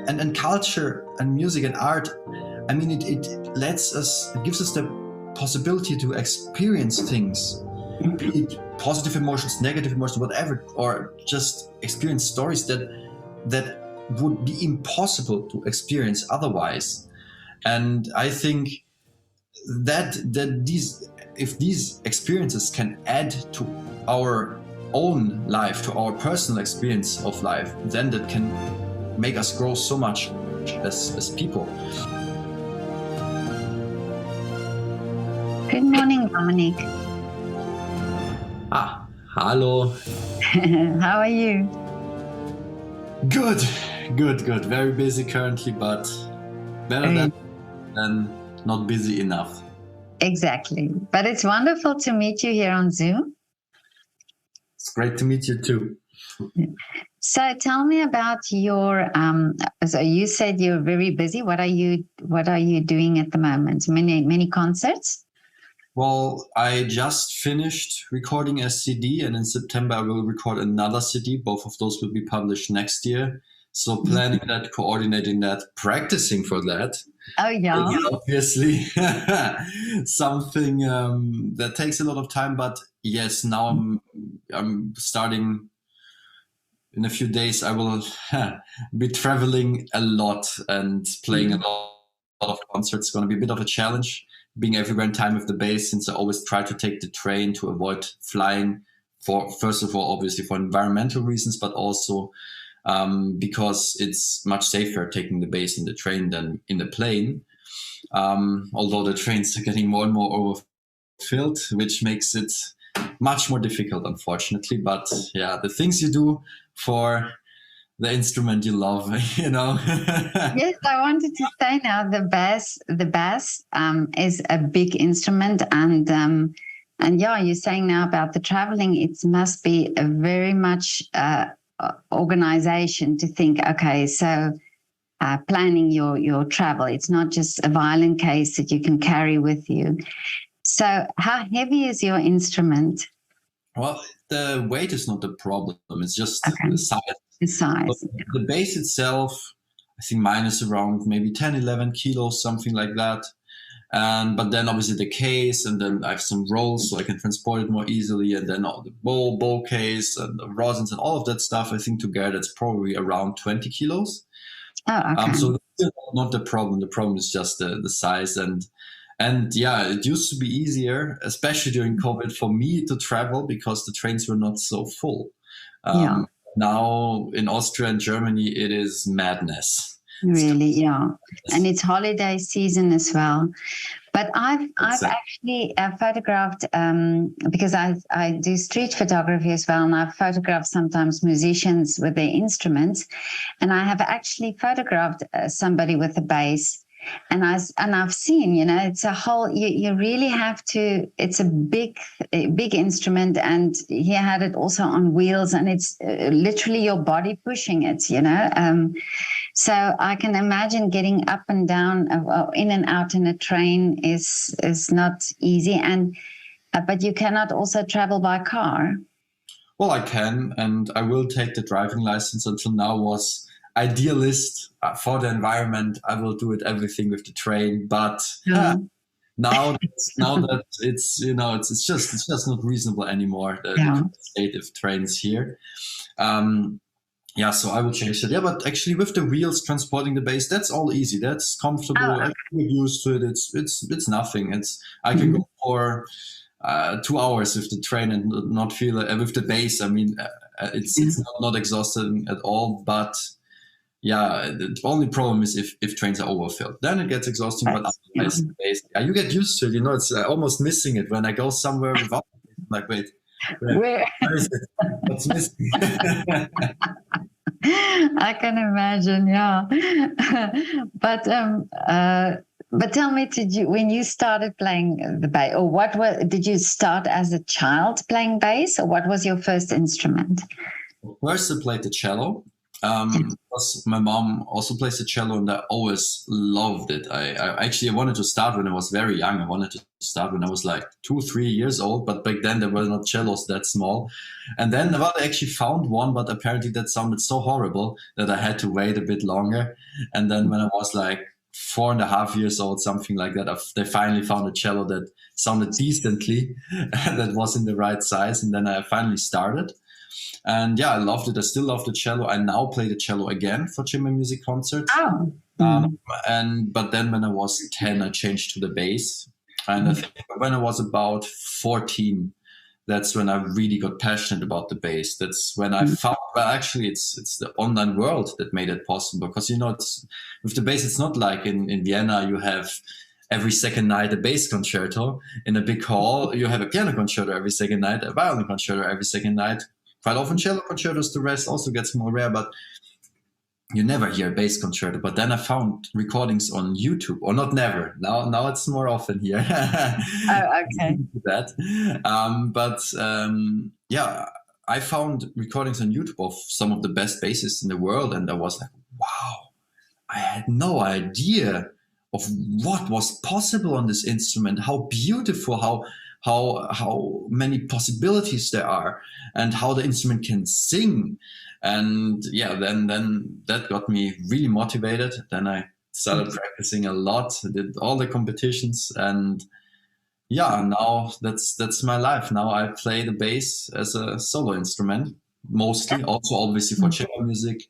and culture and music and art, I mean, it gives us the possibility to experience things, be it positive emotions, negative emotions, whatever, or just experience stories that would be impossible to experience otherwise. And I think that if these experiences can add to our own life, to our personal experience of life, then that can make us grow so much as people. Good morning, Dominik. Hello. How are you? Good. Very busy currently, but better than not busy enough. Exactly. But it's wonderful to meet you here on Zoom. It's great to meet you too. So tell me about your, so you said you're very busy. What are you doing at the moment? Many concerts? Well, I just finished recording a CD, and in September I will record another CD. Both of those will be published next year. So planning that, coordinating that, practicing for that. Oh yeah. It's obviously something that takes a lot of time. But yes, now I'm starting. In a few days, I will be traveling a lot and playing a lot of concerts. It's going to be a bit of a challenge, being everywhere in time with the bass, since I always try to take the train to avoid flying, for first of all, obviously for environmental reasons, but also because it's much safer taking the bass in the train than in the plane. Although the trains are getting more and more overfilled, which makes it much more difficult, unfortunately. But yeah, the things you do for the instrument you love, you know. Yes, I wanted to say now the bass is a big instrument, and yeah, you're saying now about the traveling. It must be a very much organization to think. Okay, so planning your travel. It's not just a violin case that you can carry with you. So, how heavy is your instrument? Well, the weight is not the problem. It's just the size. The size. So the bass itself, I think mine is around maybe 10, 11 kilos, something like that. But then obviously the case, and then I have some rolls so I can transport it more easily. And then all the bow case and the rosins and all of that stuff, I think together it's probably around 20 kilos. Oh, okay. So that's not the problem. The problem is just the size. And yeah, it used to be easier, especially during COVID, for me to travel because the trains were not so full. Now in Austria and Germany, it is madness. Really, yeah. And it's holiday season as well. But I've actually photographed, because I do street photography as well, and I've photographed sometimes musicians with their instruments, and I have actually photographed somebody with a bass. And I've seen, you know, it's a whole. You really have to. It's a big instrument, and he had it also on wheels, and it's literally your body pushing it, you know. So I can imagine getting up and down, in and out in a train is not easy, and but you cannot also travel by car. Well, I can, and I will take the driving license. Until now was idealist for the environment. I will do it everything with the train, but now that it's, you know, it's just not reasonable anymore. The state of trains here. Yeah, so I will change that. Yeah, but actually with the wheels transporting the bass, that's all easy. That's comfortable. I get used to it. It's nothing. I can go for 2 hours with the train and not feel it. With the bass, I mean, it's not exhausting at all. But yeah, the only problem is if trains are overfilled, then it gets exhausting. But otherwise, the bass, you get used to it. You know, it's almost missing it when I go somewhere without. Like, wait. Where is it? What's missing? I can imagine, yeah. But tell me, when you started playing the bass, or did you start as a child playing bass, or what was your first instrument? First, I played the cello. Because my mom also plays the cello, and I always loved it. I actually wanted to start when I was very young. I wanted to start when I was like 2, 3 years old, but back then there were not cellos that small. And then well, I actually found one, but apparently that sounded so horrible that I had to wait a bit longer. And then when I was like 4.5 years old, something like that, they finally found a cello that sounded decently, that was in the right size, and then I finally started. And yeah, I loved it. I still love the cello. I now play the cello again for chamber music concerts. Oh. But then when I was 10, I changed to the bass. And I think when I was about 14, that's when I really got passionate about the bass. That's when I found, well, actually, it's the online world that made it possible. Because, it's with the bass, it's not like in Vienna, you have every second night a bass concerto. In a big hall, you have a piano concerto every second night, a violin concerto every second night. Quite often cello concertos, the rest also gets more rare, but you never hear a bass concerto. But then I found recordings on YouTube, or not never. Now it's more often here. Oh, okay. Yeah, I found recordings on YouTube of some of the best bassists in the world, and I was like, wow, I had no idea of what was possible on this instrument, how beautiful, how many possibilities there are, and how the instrument can sing. And yeah, then that got me really motivated. Then I started practicing a lot, did all the competitions, and yeah, now that's my life. Now I play the bass as a solo instrument, mostly, also obviously for chamber music,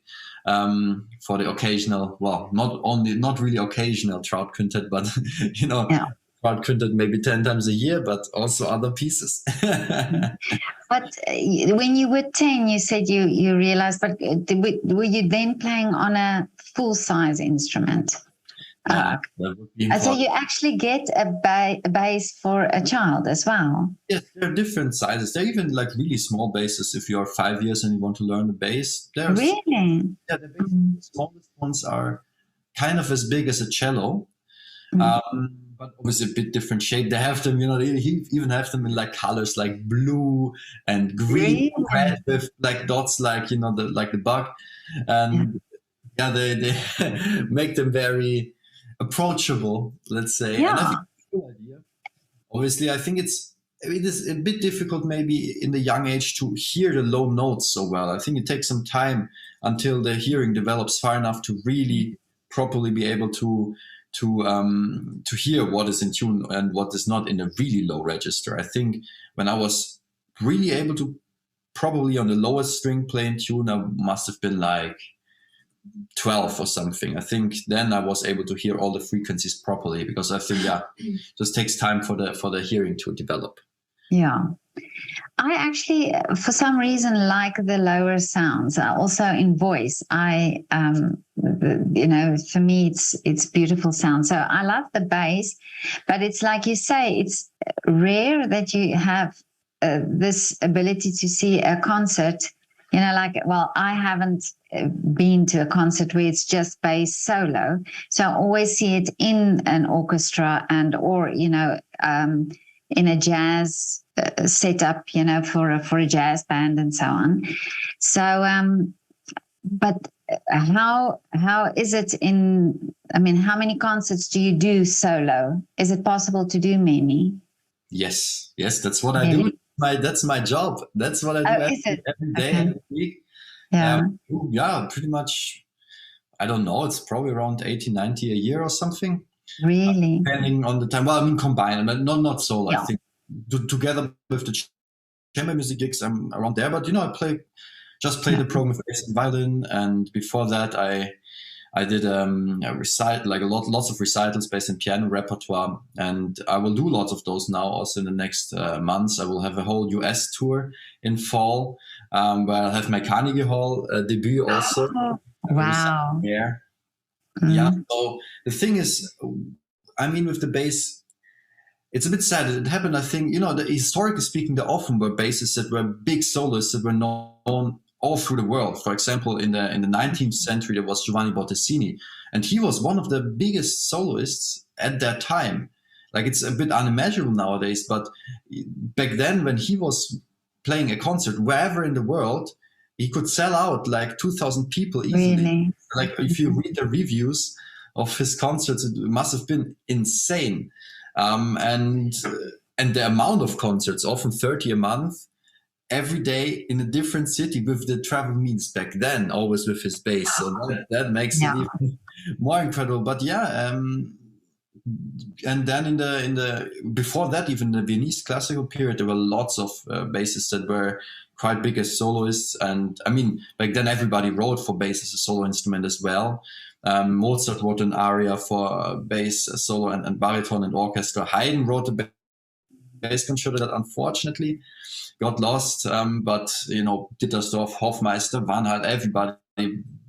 for the occasional, well, not really occasional Trout Quintet, but Trout Quintet maybe 10 times a year, but also other pieces. But when you were 10, you said you realized, but were you then playing on a full-size instrument? Yeah, that would be so you actually get a bass for a child as well? Yes, there are different sizes. There are even like really small basses. If you're 5 years and you want to learn the bass, really? Yeah, the smallest ones are kind of as big as a cello, but obviously a bit different shape. They have them, they even have them in like colors like blue and green, red with like dots, like the bug, and they make them very approachable, let's say. Yeah. And I think it's a good idea. Obviously, I think it is a bit difficult maybe in the young age to hear the low notes so well. I think it takes some time until the hearing develops far enough to really properly be able to hear what is in tune and what is not in a really low register. I think when I was really able to probably on the lowest string play in tune, I must have been like 12 or something. I think then I was able to hear all the frequencies properly, because I think it just takes time for the hearing to develop. Yeah. I actually, for some reason, like the lower sounds. Also in voice, for me, it's beautiful sound. So I love the bass, but it's like you say, it's rare that you have this ability to see a concert. I haven't been to a concert where it's just bass solo. So I always see it in an orchestra or in a jazz setup, for a jazz band and so on. So, but how is it how many concerts do you do solo? Is it possible to do many? Yes, that's what I do. That's my job. That's what I do every day, every week. Yeah. Pretty much. I don't know. It's probably around 80, 90 a year or something. Really? Depending on the time. Well, combined, but not solo. Yeah. I think together with the chamber music gigs, I'm around there. But I just played the program for bass and violin, and before that, I did a recital, like lots of recitals based in piano repertoire, and I will do lots of those now. Also in the next months, I will have a whole US tour in fall, where I'll have my Carnegie Hall debut also. Oh, wow! Yeah. Yeah. So the thing is, with the bass, it's a bit sad. It happened, I think, historically speaking, there often were bassists that were big soloists that were known all through the world. For example, in the 19th century, there was Giovanni Bottesini, and he was one of the biggest soloists at that time. Like, it's a bit unimaginable nowadays, but back then, when he was playing a concert wherever in the world, he could sell out like 2,000 people easily. Really? Like if you read the reviews of his concerts, it must have been insane. And the amount of concerts, often 30 a month, every day in a different city with the travel means back then, always with his bass. So that makes it even more incredible. But yeah, and then in the before that, even the Viennese classical period, there were lots of bassists that were quite big as soloists. And I mean, back then everybody wrote for bass as a solo instrument as well. Mozart wrote an aria for bass solo and baritone and orchestra. Haydn wrote a bass concerto that unfortunately got lost. But you know, Dittersdorf, Hofmeister, Van Hal, everybody,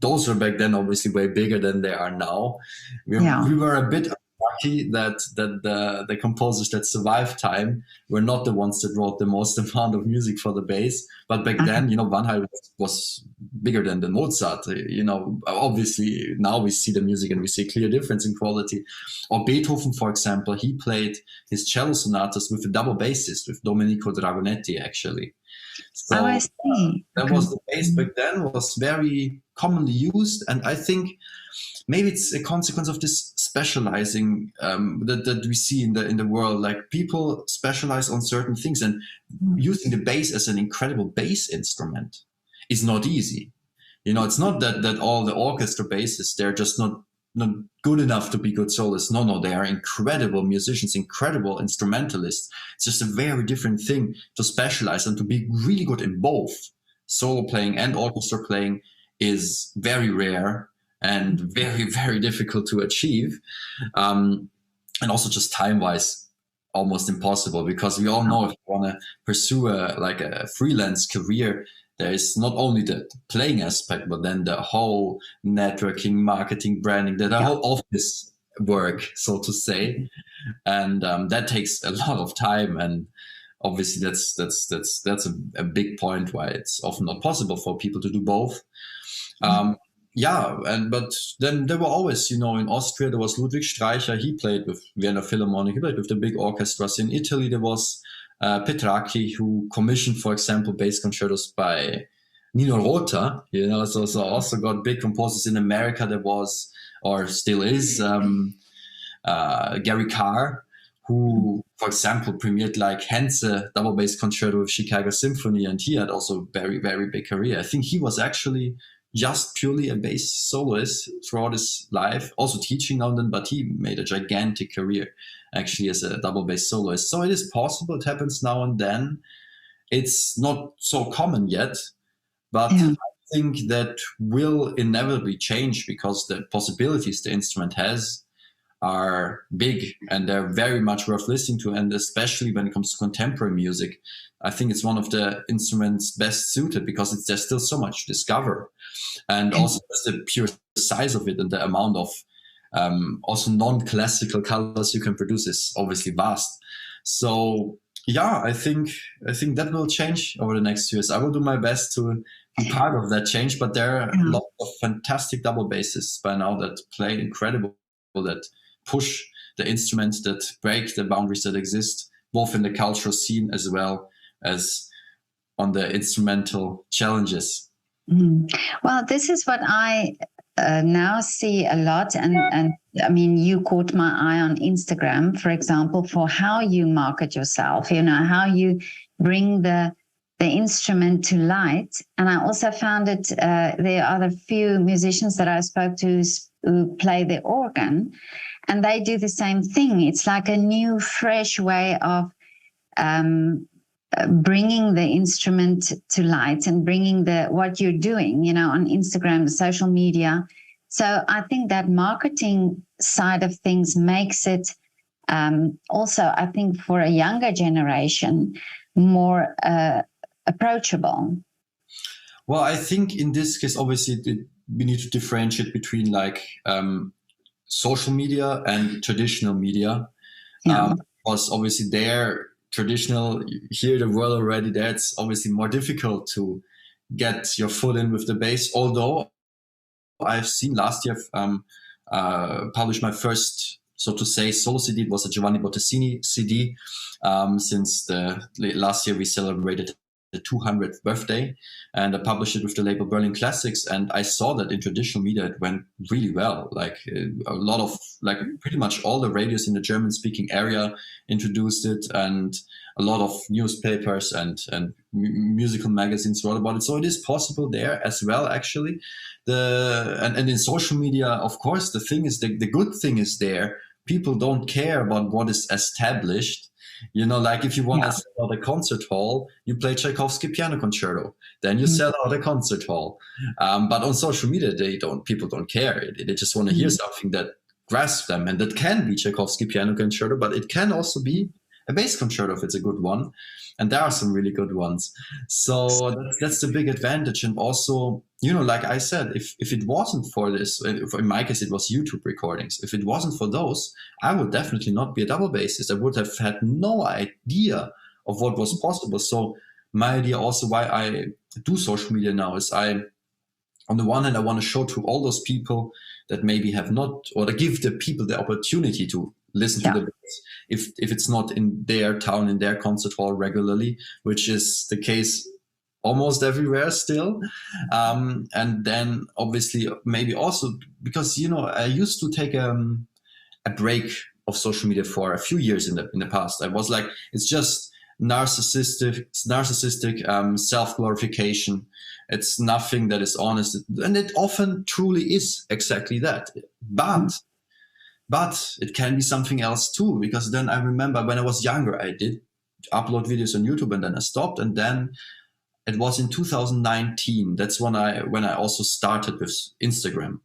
those were back then obviously way bigger than they are now. We were a bit lucky that the composers that survived time were not the ones that wrote the most amount of music for the bass. But back then, you know, Van Hal was bigger than the Mozart. You know, obviously now we see the music and we see a clear difference in quality. Or Beethoven, for example, he played his cello sonatas with a double bassist, with Domenico Dragonetti, actually. So that was the bass back then, was very commonly used. And I think maybe it's a consequence of this specializing that we see in the world. Like people specialize on certain things, and using the bass as an incredible bass instrument is not easy. You know, it's not that all the orchestra bassists, they're just not good enough to be good soloists. No, they are incredible musicians, incredible instrumentalists. It's just a very different thing to specialize, and to be really good in both solo playing and orchestra playing is very rare and very, very difficult to achieve. And also just time-wise, almost impossible, because we all know if you want to pursue a freelance career, there is not only the playing aspect, but then the whole networking, marketing, branding, the whole office work, so to say. And that takes a lot of time. And obviously that's a big point why it's often not possible for people to do both. But then there were always, you know, in Austria, there was Ludwig Streicher. He played with Vienna Philharmonic. He played with the big orchestras. In Italy, there was Petracchi, who commissioned, for example, bass concertos by Nino Rota. You know, so also got big composers. In America, there was, or still is, Gary Carr, who, for example, premiered like Henze double bass concerto with Chicago Symphony, and he had also a very, very big career. I think he was actually just purely a bass soloist throughout his life, also teaching London, but he made a gigantic career actually as a double bass soloist. So it is possible, it happens now and then. It's not so common yet, but I think that will inevitably change, because the possibilities the instrument has are big and they're very much worth listening to. And especially when it comes to contemporary music, I think it's one of the instruments best suited, because there's still so much to discover. And also the pure size of it and the amount of also non-classical colors you can produce is obviously vast. So yeah, I think that will change over the next years. I will do my best to be part of that change, but there are lots of fantastic double basses by now that play incredible, that push the instrument, that break the boundaries that exist, both in the cultural scene as well as on the instrumental challenges. Well, this is what I now see a lot. And I mean, you caught my eye on Instagram, for example, for how you market yourself, you know, how you bring the instrument to light. And I also found it, there are a few musicians that I spoke to who play the organ, and they do the same thing. It's like a new, fresh way of bringing the instrument to light and bringing what you're doing, you know, on Instagram, social media. So I think that marketing side of things makes it also, I think, for a younger generation, more approachable. Well, I think in this case, obviously, we need to differentiate between like social media and traditional media. Because obviously they're traditional, here the world already there, it's obviously more difficult to get your foot in with the bass. Although I've seen last year published my first, so to say, solo CD. It was a Giovanni Bottesini CD. Since the last year we celebrated the 200th birthday, and I published it with the label Berlin Classics. And I saw that in traditional media it went really well. Like a lot of, like pretty much all the radios in the German-speaking area introduced it, and a lot of newspapers and musical magazines wrote about it. So it is possible there as well, actually. And in social media, of course, the thing is, the good thing is there. People don't care about what is established. You know, like if you want to sell out a concert hall, you play Tchaikovsky piano concerto, then you sell out a concert hall. But on social media, people don't care. They just want to hear something that grasps them, and that can be Tchaikovsky piano concerto, but it can also be a bass concerto if it's a good one. And there are some really good ones. So that's the big advantage. And also, you know, like I said, if it wasn't for this, in my case, it was YouTube recordings. If it wasn't for those, I would definitely not be a double bassist. I would have had no idea of what was possible. So my idea also why I do social media now is on the one hand, I want to show to all those people that maybe have not, or to give the people the opportunity to listen to the bass if it's not in their town, in their concert hall regularly, which is the case almost everywhere still. And then obviously maybe also because, you know, I used to take a break of social media for a few years in the past. I was like, it's just narcissistic self-glorification. It's nothing that is honest. And it often truly is exactly that. But it can be something else too, because then I remember when I was younger, I did upload videos on YouTube and then I stopped. And then it was in 2019. That's when I also started with Instagram.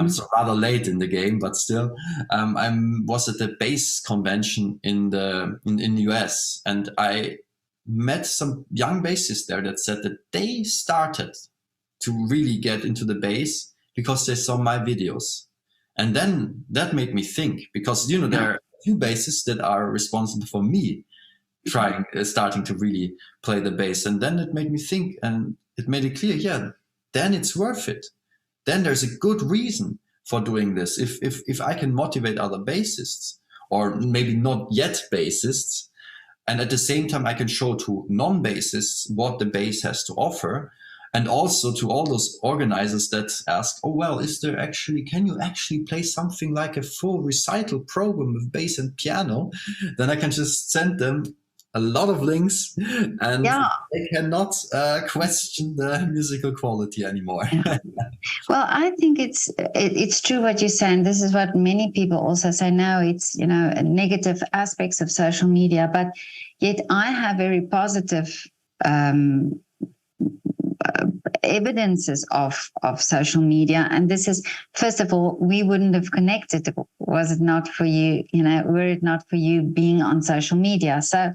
So rather late in the game, but still, I was at the bass convention in the US, and I met some young bassists there that said that they started to really get into the bass because they saw my videos. And then that made me think, because, you know, there are a few bassists that are responsible for me starting to really play the bass. And then it made me think, and it made it clear, then it's worth it. Then there's a good reason for doing this. If I can motivate other bassists, or maybe not yet bassists, and at the same time I can show to non-bassists what the bass has to offer, and also to all those organizers that ask, oh, well, can you actually play something like a full recital program with bass and piano? Then I can just send them a lot of links, and they cannot question the musical quality anymore. Well, I think it's true what you're saying. This is what many people also say now. It's, you know, negative aspects of social media, but yet I have very positive evidences of social media. And this is, first of all, we wouldn't have connected was it not for you, you know, were it not for you being on social media. So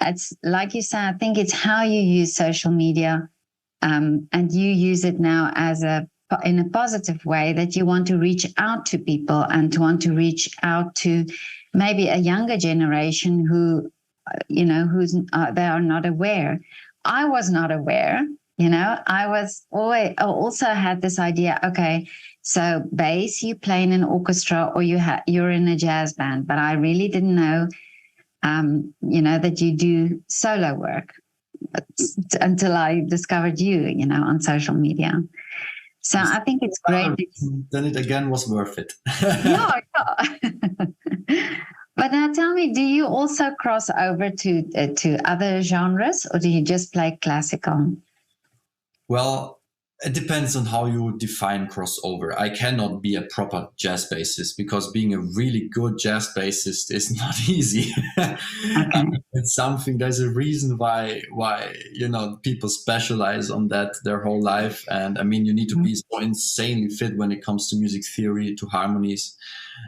it's like you say, I think it's how you use social media, and you use it now in a positive way, that you want to reach out to people and to want to reach out to maybe a younger generation who, you know, they are not aware. I was not aware. You know, I also had this idea, okay, so bass, you play in an orchestra or you're in a jazz band, but I really didn't know, you know, that you do solo work until I discovered you, you know, on social media. So I think it's great. Then it again was worth it. Yeah. But now tell me, do you also cross over to other genres, or do you just play classical? Well, it depends on how you define crossover. I cannot be a proper jazz bassist, because being a really good jazz bassist is not easy. Okay. It's something, there's a reason why, you know, people specialize on that their whole life. And I mean, you need to be so insanely fit when it comes to music theory, to harmonies.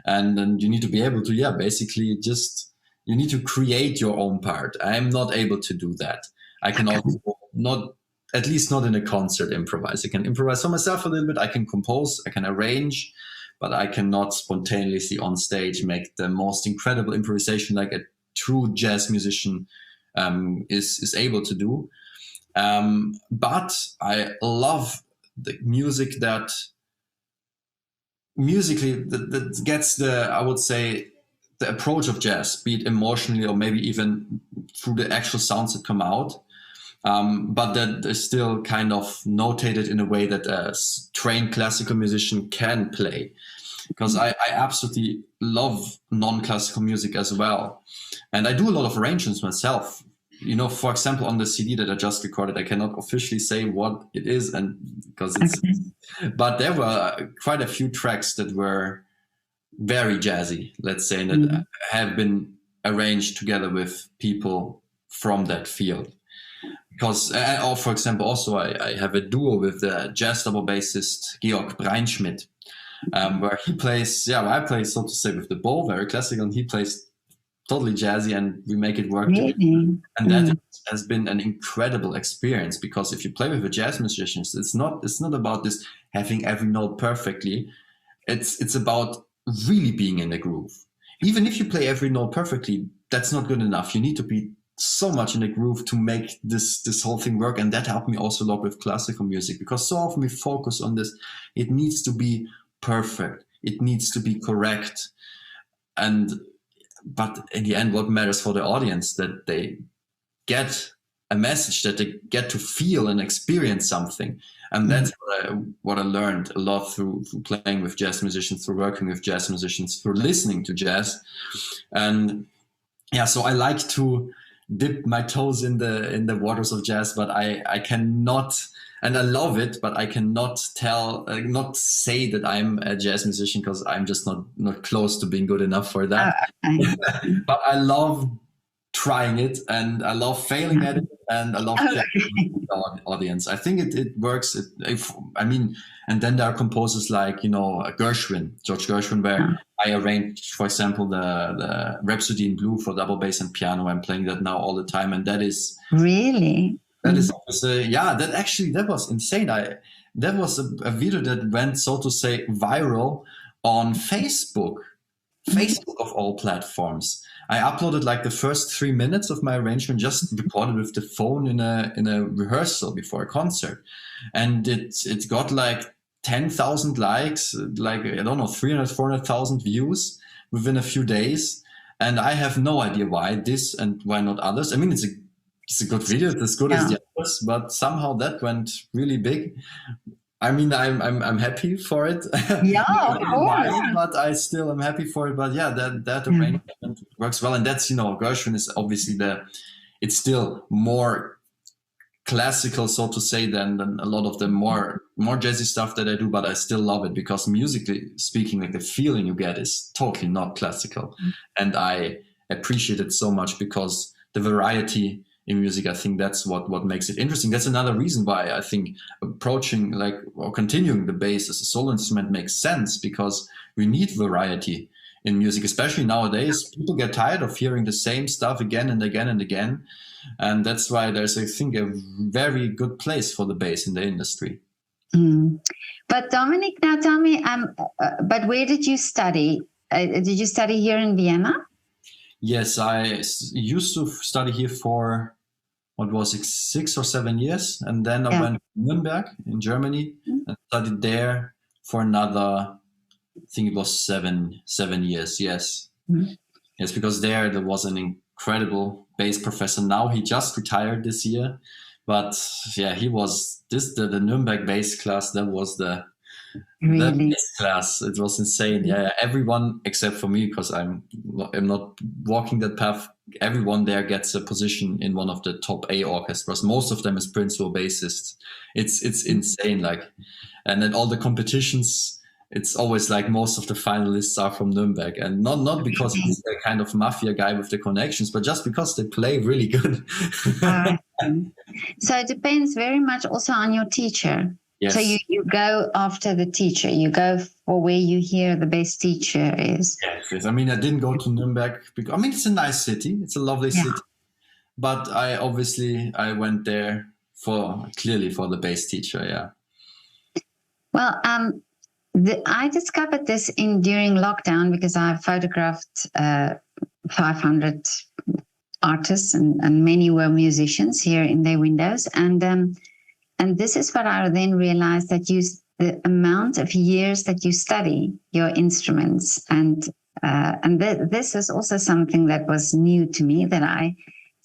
And then you need to be able to, basically just, you need to create your own part. I am not able to do that. I can also not, at least not in a concert, improvise. I can improvise for myself a little bit. I can compose, I can arrange, but I cannot spontaneously on stage make the most incredible improvisation like a true jazz musician is able to do. But I love the music that gets I would say, the approach of jazz, be it emotionally or maybe even through the actual sounds that come out. but that is still kind of notated in a way that a trained classical musician can play. Because I absolutely love non-classical music as well. And I do a lot of arrangements myself. You know, for example, on the CD that I just recorded, I cannot officially say what it is, and because it's, but there were quite a few tracks that were very jazzy, let's say, that have been arranged together with people from that field. Because, or for example, also I have a duo with the jazz double bassist Georg Breinschmidt, where he plays, I play, so to say, with the bow, very classical, and he plays totally jazzy, and we make it work together. And that has been an incredible experience, because if you play with a jazz musician, it's not about this having every note perfectly. It's about really being in the groove. Even if you play every note perfectly, that's not good enough. You need to be so much in the groove to make this whole thing work. And that helped me also a lot with classical music, because so often we focus on this. It needs to be perfect. It needs to be correct. But in the end, what matters for the audience, that they get a message, that they get to feel and experience something. And that's what I learned a lot through playing with jazz musicians, through working with jazz musicians, through listening to jazz. And so I like to dip my toes in the waters of jazz, but I cannot, and I love it, but I cannot not say that I'm a jazz musician, because I'm just not close to being good enough for that. But I love trying it, and I love failing at it, and I love checking the audience. I think it works. And then there are composers like, George Gershwin, where I arranged, for example, the Rhapsody in Blue for double bass and piano. I'm playing that now all the time, and that is really. That is that was insane. That was a video that went, so to say, viral on Facebook of all platforms. I uploaded like the first 3 minutes of my arrangement, just recorded with the phone in a rehearsal before a concert, and it got like 10,000 likes, like, I don't know, 300,000-400,000 views within a few days. And I have no idea why this and why not others. I mean, it's a good video, it's as good as the others, but somehow that went really big. I mean, I'm happy for it. Yeah, of course. But I still am happy for it. But that arrangement works well, and that's, Gershwin is obviously it's still more classical, so to say, than a lot of the more jazzy stuff that I do. But I still love it, because musically speaking, like, the feeling you get is totally not classical, and I appreciate it so much, because the variety in music, I think that's what makes it interesting. That's another reason why I think approaching or continuing the bass as a solo instrument makes sense, because we need variety in music, especially nowadays. People get tired of hearing the same stuff again and again and again. And that's why there's, I think, a very good place for the bass in the industry. But Dominik, now tell me, but where did you study? Did you study here in Vienna? Yes, I used to study here for, 6 or 7 years. And then I went to Nuremberg in Germany and studied there for another, I think it was 7 years. Yes. Yes, because there was an incredible bass professor. Now he just retired this year. But he was the Nuremberg bass class. That was the bass class. It was insane. Everyone except for me, because I'm not walking that path. Everyone there gets a position in one of the top A orchestras. Most of them is principal bassists. It's insane. And then all the competitions, it's always like most of the finalists are from Nuremberg, and not because he's a kind of mafia guy with the connections, but just because they play really good. So it depends very much also on your teacher. Yes. So you go after the teacher. You go for where you hear the best teacher is. Yes. I mean, I didn't go to Nuremberg because, I mean, it's a nice city. It's a lovely city. But I went there clearly for the bass teacher. Well, I discovered this during lockdown, because I photographed 500 artists, and many were musicians here in their windows. And this is what I then realized, that the amount of years that you study your instruments, and this is also something that was new to me, that I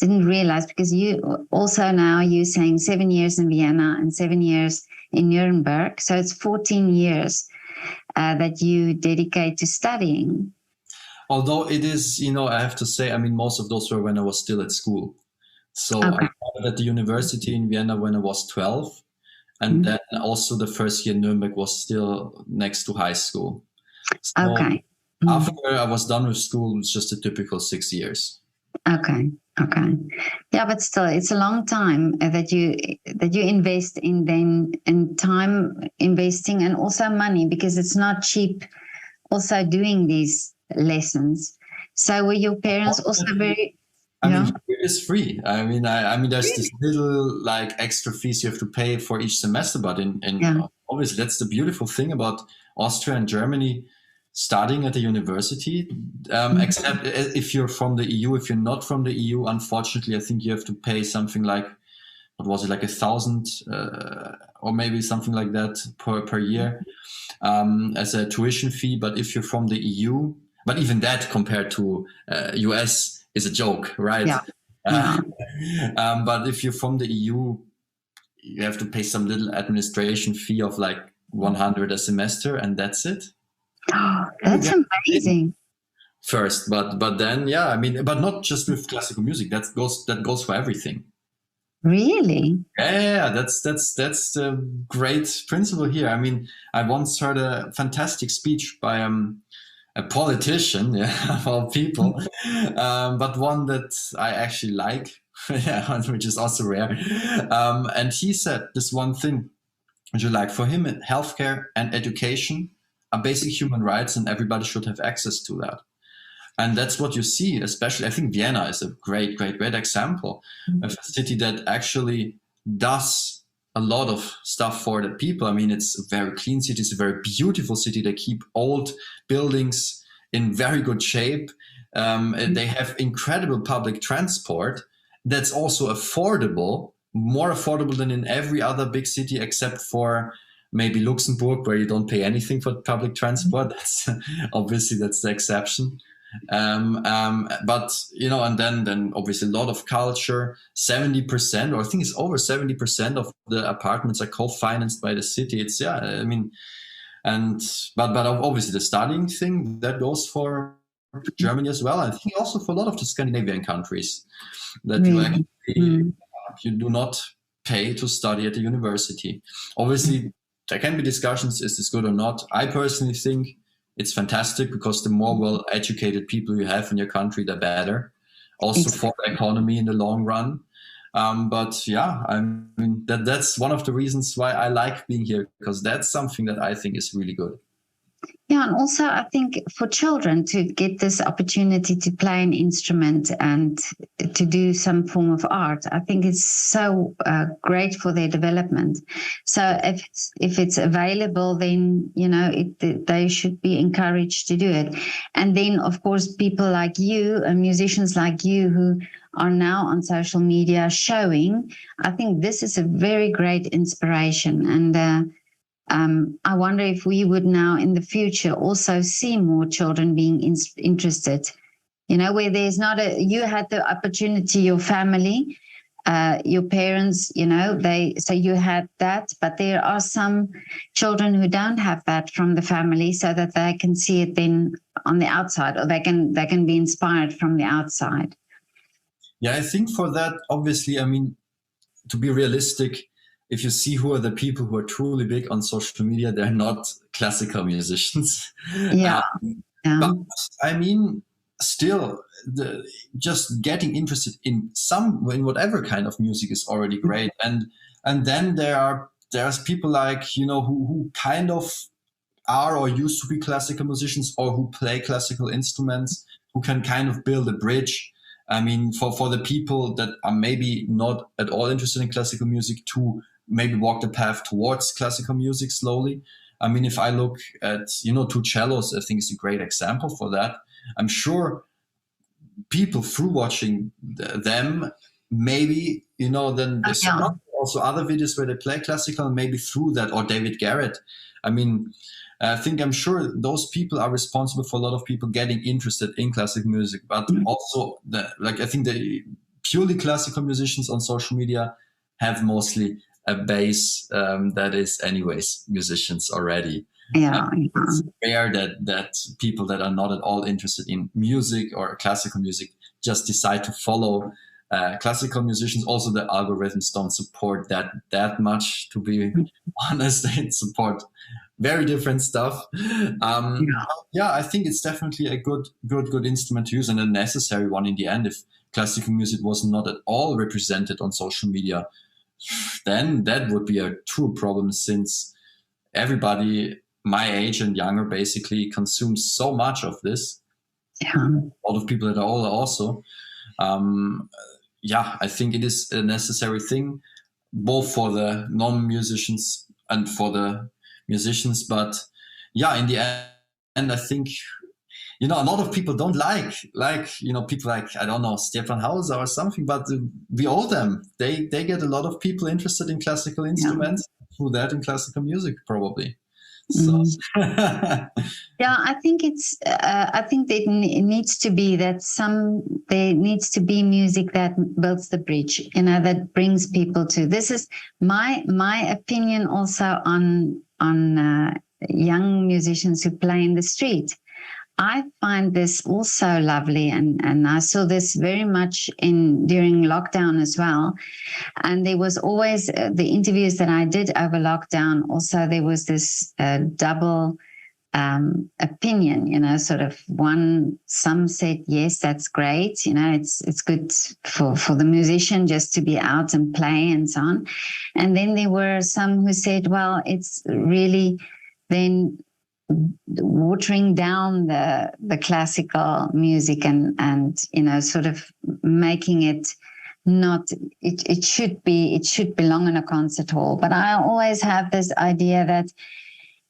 didn't realize, because you also now you're saying 7 years in Vienna and 7 years in Nuremberg. So it's 14 years that you dedicate to studying. Although it is, I have to say, I mean, most of those were when I was still at school. So Okay. I started at the university in Vienna when I was 12. And then also the first year in Nuremberg was still next to high school. So Okay. after I was done with school, it was just a typical 6 years. Okay. Yeah, but still, it's a long time that you invest in them, and time investing, and also money, because it's not cheap. Also doing these lessons. So were your parents also very? I mean, it is free. I mean, there's this little like extra fees you have to pay for each semester, but obviously that's the beautiful thing about Austria and Germany. Studying at the university, except if you're from the EU. If you're not from the EU, unfortunately, I think you have to pay something like, what was it, like 1,000 or maybe something like that per year as a tuition fee. But if you're from the EU, but even that compared to US is a joke, right? Yeah. But if you're from the EU, you have to pay some little administration fee of like 100 a semester, and that's it. Oh, that's amazing. First, but then, yeah, I mean, but not just with classical music. That goes for everything. Really? Yeah, that's the great principle here. I mean, I once heard a fantastic speech by a politician, of all people, but one that I actually like, which is also rare. And he said this one thing, which I like. For him, healthcare and education are basic human rights, and everybody should have access to that. And that's what you see, especially, I think Vienna is a great example of a city that actually does a lot of stuff for the people. I mean, it's a very clean city. It's a very beautiful city. They keep old buildings in very good shape. They have incredible public transport that's also affordable, more affordable than in every other big city, except for maybe Luxembourg, where you don't pay anything for public transport. That's obviously that's the exception. But and then obviously a lot of culture. 70%, or I think it's over 70% of the apartments are co-financed by the city. It's but obviously the studying thing that goes for Germany as well. I think also for a lot of the Scandinavian countries that you do not pay to study at the university. Obviously, there can be discussions: is this good or not? I personally think it's fantastic, because the more well-educated people you have in your country, the better. Also for the economy in the long run. But yeah, I mean, that's one of the reasons why I like being here, because that's something that I think is really good. Yeah, and also I think for children to get this opportunity to play an instrument and to do some form of art, I think it's so great for their development. So if it's available, then they should be encouraged to do it. And then, of course, people like you, musicians like you, who are now on social media showing, I think this is a very great inspiration. And I wonder if we would now in the future also see more children being interested, where there's not you had the opportunity, your family, your parents, so you had that, but there are some children who don't have that from the family, so that they can see it then on the outside, or they can be inspired from the outside. Yeah, I think for that, obviously, I mean, to be realistic, if you see who are the people who are truly big on social media, they're not classical musicians. Yeah. But I mean, still, just getting interested in whatever kind of music is already great. And then there's people like, who kind of are or used to be classical musicians, or who play classical instruments, who can kind of build a bridge. I mean, for the people that are maybe not at all interested in classical music, to maybe walk the path towards classical music slowly. I mean, if I look at, two cellos, I think it's a great example for that. I'm sure people, through watching them, maybe, then there's also other videos where they play classical, and maybe through that, or David Garrett. I mean, I'm sure those people are responsible for a lot of people getting interested in classical music, but also I think the purely classical musicians on social media have mostly a base that is anyways musicians already. Yeah, it's rare that people that are not at all interested in music or classical music just decide to follow classical musicians. Also, the algorithms don't support that much, to be honest. They support very different stuff. Yeah, I think it's definitely a good instrument to use, and a necessary one in the end. If classical music was not at all represented on social media, then that would be a true problem, since everybody my age and younger basically consumes so much of this. A lot of people that are older also. Yeah, I think it is a necessary thing, both for the non-musicians and for the musicians. But yeah, in the end, I think, a lot of people don't like, people like, I don't know, Stefan Hauser or something, but we owe them. They get a lot of people interested in classical instruments through that, in classical music, probably. So. Yeah, I think I think that it needs to be that there needs to be music that builds the bridge, that brings people to. This is my opinion also on young musicians who play in the street. I find this also lovely, and I saw this very much during lockdown as well. And there was always the interviews that I did over lockdown. Also, there was this double opinion, sort of some said, yes, that's great. It's good for the musician just to be out and play and so on. And then there were some who said, well, it's really then watering down the classical music and sort of making it not, it should belong in a concert hall. But I always have this idea that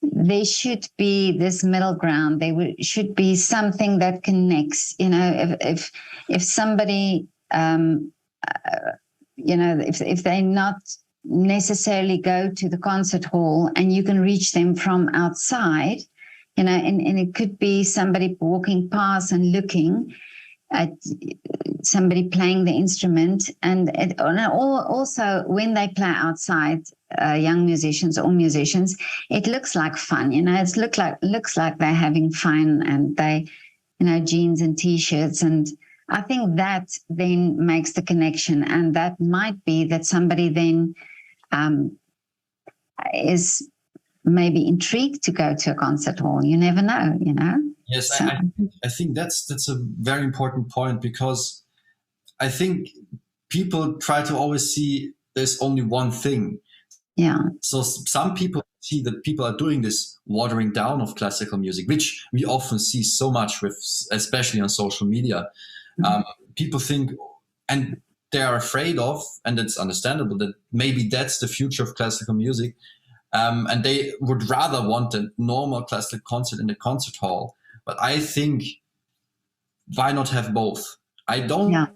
there should be this middle ground. Should be something that connects. If somebody, if they not necessarily go to the concert hall and you can reach them from outside, and it could be somebody walking past and looking at somebody playing the instrument, and also when they play outside, young musicians or musicians, it looks like fun. It looks like they're having fun, and they, jeans and t-shirts, and I think that then makes the connection, and that might be that somebody then is maybe intrigued to go to a concert hall. You never know, Yes, so. I think that's a very important point, because I think people try to always see there's only one thing. Yeah. So some people see that people are doing this watering down of classical music, which we often see so much with, especially on social media. Mm-hmm. People think, and they are afraid of, and it's understandable, that maybe that's the future of classical music. And they would rather want a normal classical concert in a concert hall. But I think, why not have both? I don't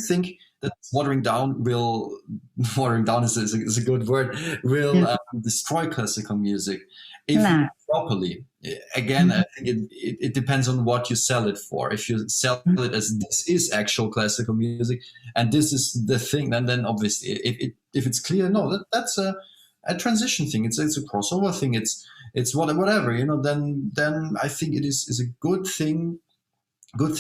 think that watering down is a good word, will destroy classical music if properly. Again, I think it depends on what you sell it for. If you sell it as this is actual classical music and this is the thing, then obviously if it's clear, no, that's a transition thing. It's a crossover thing. It's whatever, then I think it is a good thing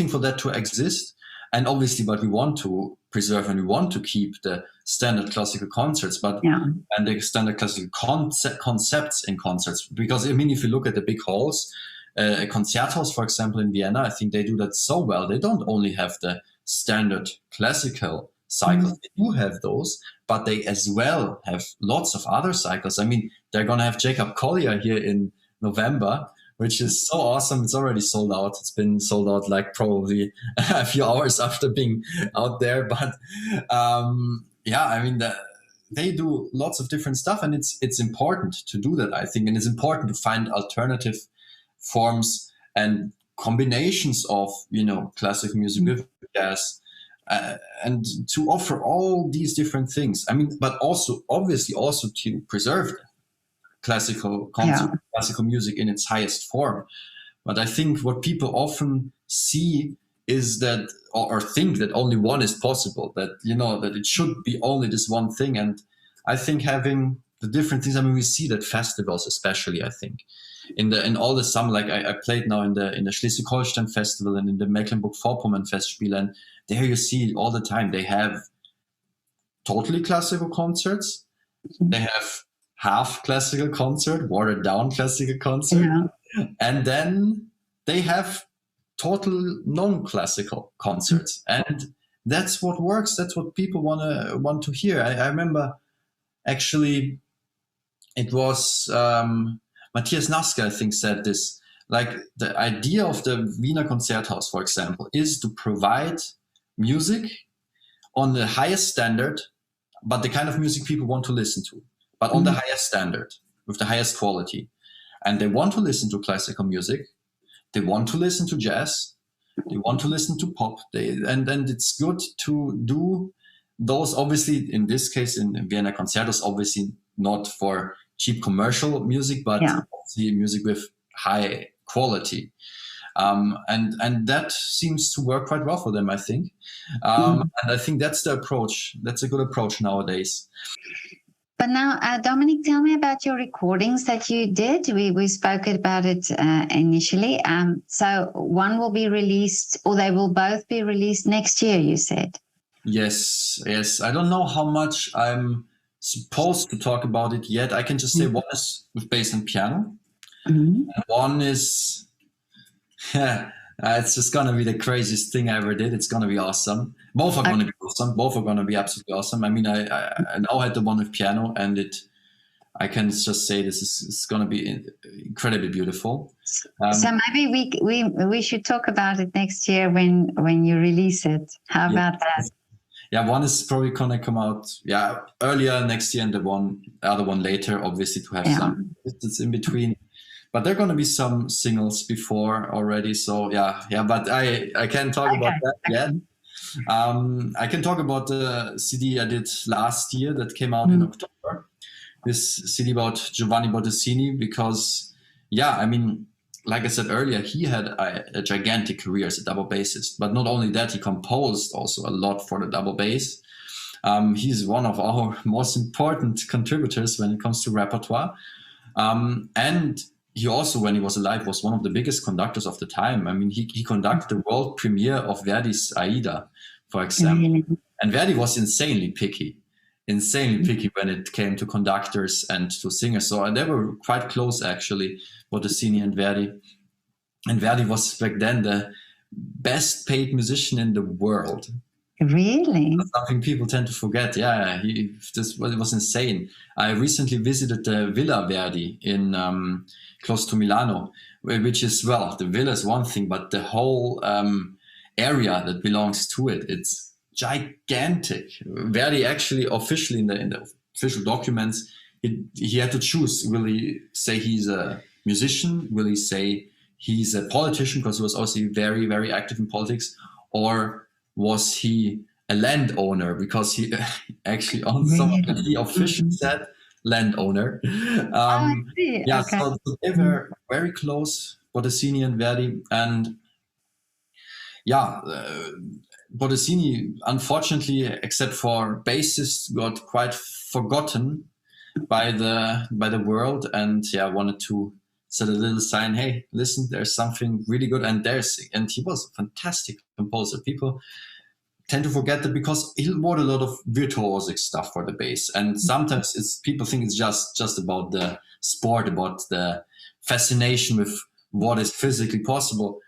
for that to exist. And obviously, but we want to preserve and we want to keep the standard classical concerts, and the standard classical concepts in concerts. Because if you look at the big halls, a Konzerthaus, for example, in Vienna, I think they do that so well. They don't only have the standard classical cycles, they do have those, but they as well have lots of other cycles. They're going to have Jacob Collier here in November, which is so awesome. It's already sold out. It's been sold out like probably a few hours after being out there. But they do lots of different stuff, and it's important to do that, I think. And it's important to find alternative forms and combinations of, classical music with jazz, and to offer all these different things. But also, obviously, also to preserve classical concert, classical music in its highest form. But I think what people often see is that, or think that only one is possible, that, you know, that it should be only this one thing. And I think having the different things, I mean, we see that festivals, especially, I think, in all the summer, like I played now in the Schleswig-Holstein festival and in the Mecklenburg-Vorpommern Festspiel, and there you see all the time, they have totally classical concerts, they have half classical concert, watered down classical concert, and then they have total non-classical concerts, and that's what works. That's what people want to hear. I remember, actually, it was Matthias Naske, I think, said this. Like, the idea of the Wiener Konzerthaus, for example, is to provide music on the highest standard, but the kind of music people want to listen to, but on the highest standard, with the highest quality. And they want to listen to classical music. They want to listen to jazz. They want to listen to pop. And it's good to do those, obviously, in this case, in Vienna Concertos, obviously not for cheap commercial music, but obviously music with high quality. And that seems to work quite well for them, I think. And I think that's the approach. That's a good approach nowadays. But now, Dominik, tell me about your recordings that you did. We spoke about it initially. So one will be released, or they will both be released next year, you said? Yes. I don't know how much I'm supposed to talk about it yet. I can just say one is with bass and piano. And one is, it's just going to be the craziest thing I ever did. It's going to be awesome. Both are going to be awesome. Both are going to be absolutely awesome. I mean, I now had the one with piano, and I can just say this is going to be incredibly beautiful. So maybe we should talk about it next year when you release it. How about that? Yeah, one is probably going to come out earlier next year, and the other one later, obviously, to have some distance in between. But there are going to be some singles before already. So but I can't talk about that yet. I can talk about the CD I did last year that came out in October. This CD about Giovanni Bottesini, because, I mean, like I said earlier, he had a gigantic career as a double bassist. But not only that, he composed also a lot for the double bass. He's one of our most important contributors when it comes to repertoire. And he also, when he was alive, was one of the biggest conductors of the time. I mean, he conducted the world premiere of Verdi's Aida, for example. And Verdi was insanely picky when it came to conductors and to singers. So they were quite close, actually, Bottesini and Verdi. And Verdi was back then the best paid musician in the world. Really? That's something people tend to forget. It was insane. I recently visited the Villa Verdi in close to Milano, which is, well, the villa is one thing, but the whole area that belongs to it, it's gigantic. Verdi actually officially in the official documents, he had to choose. Will he say he's a musician? Will he say he's a politician, because he was also very, very active in politics? Or was he a landowner? Because he actually on some of the official said landowner. I see. So they were very close, Bottesini and Verdi. And Bottesini, unfortunately, except for bassists, got quite forgotten by the world, and wanted to set a little sign, hey, listen, there's something really good, and he was a fantastic composer. People tend to forget that because he wrote a lot of virtuosic stuff for the bass, and sometimes people think it's just about the sport, about the fascination with what is physically possible.